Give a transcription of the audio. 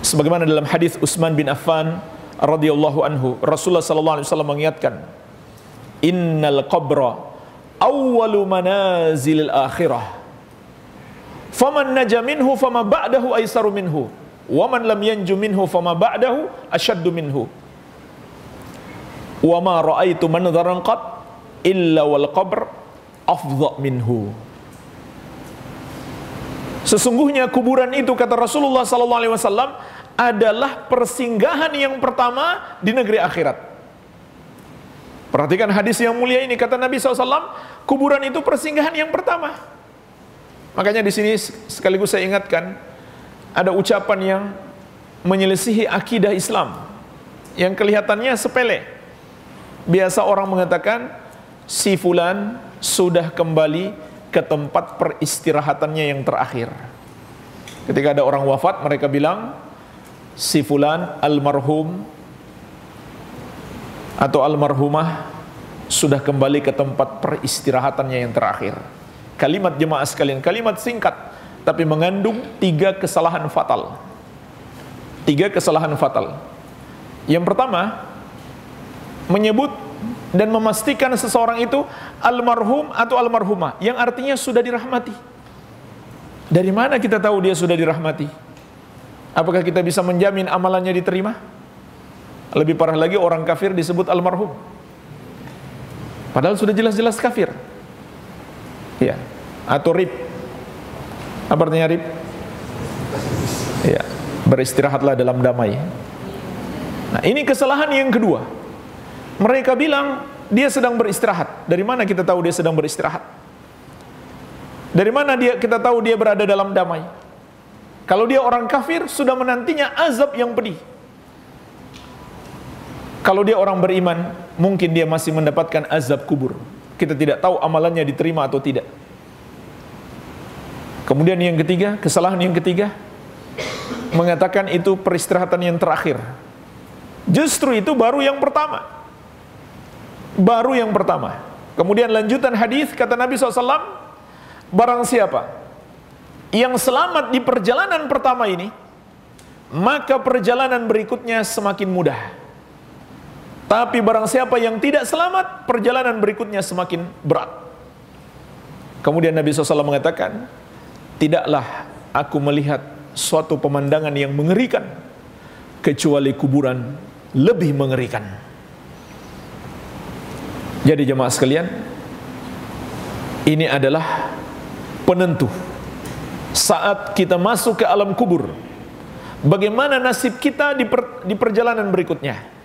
Sebagaimana dalam hadis Utsman bin Affan radhiyallahu anhu, Rasulullah sallallahu alaihi wasallam mengingatkan, innal qabra awwalu manazilil akhirah, faman naja minhu fama ba'dahu aisaru minhu, wa man lam yanju minhu fama ba'dahu ashaddu minhu, wa ma ra'aitu manzaran qat illa wal qabr afdha minhu. Sesungguhnya kuburan itu, kata Rasulullah sallallahu alaihi wasallam, adalah persinggahan yang pertama di negeri akhirat. Perhatikan hadis yang mulia ini, kata Nabi SAW, kuburan itu persinggahan yang pertama. Makanya di sini sekaligus saya ingatkan, ada ucapan yang menyelisihi akidah Islam, yang kelihatannya sepele. Biasa orang mengatakan, si fulan sudah kembali ke tempat peristirahatannya yang terakhir. Ketika ada orang wafat, mereka bilang, si fulan almarhum atau almarhumah sudah kembali ke tempat peristirahatannya yang terakhir. Kalimat jemaah sekalian, kalimat singkat tapi mengandung 3 kesalahan fatal. 3 kesalahan fatal. Yang pertama, menyebut dan memastikan seseorang itu almarhum atau almarhumah, yang artinya sudah dirahmati. Dari mana kita tahu dia sudah dirahmati? Apakah kita bisa menjamin amalannya diterima? Lebih parah lagi, orang kafir disebut almarhum, padahal sudah jelas-jelas kafir. Ya, atau rib. Apa artinya rib? Ya, beristirahatlah dalam damai. Nah, ini kesalahan yang kedua. Mereka bilang dia sedang beristirahat. Dari mana kita tahu dia sedang beristirahat? Dari mana kita tahu dia berada dalam damai? Kalau dia orang kafir, sudah menantinya azab yang pedih. Kalau dia orang beriman, mungkin dia masih mendapatkan azab kubur. Kita tidak tahu amalannya diterima atau tidak. Kemudian yang ketiga, kesalahan yang ketiga, mengatakan itu peristirahatan yang terakhir. Justru itu baru yang pertama. Baru yang pertama. Kemudian lanjutan hadis, kata Nabi SAW, barang siapa yang selamat di perjalanan pertama ini, maka perjalanan berikutnya semakin mudah. Tapi barang siapa yang tidak selamat, perjalanan berikutnya semakin berat. Kemudian Nabi SAW mengatakan, tidaklah aku melihat suatu pemandangan yang mengerikan kecuali kuburan lebih mengerikan. Jadi jemaah sekalian, ini adalah penentu saat kita masuk ke alam kubur, bagaimana nasib kita di perjalanan berikutnya.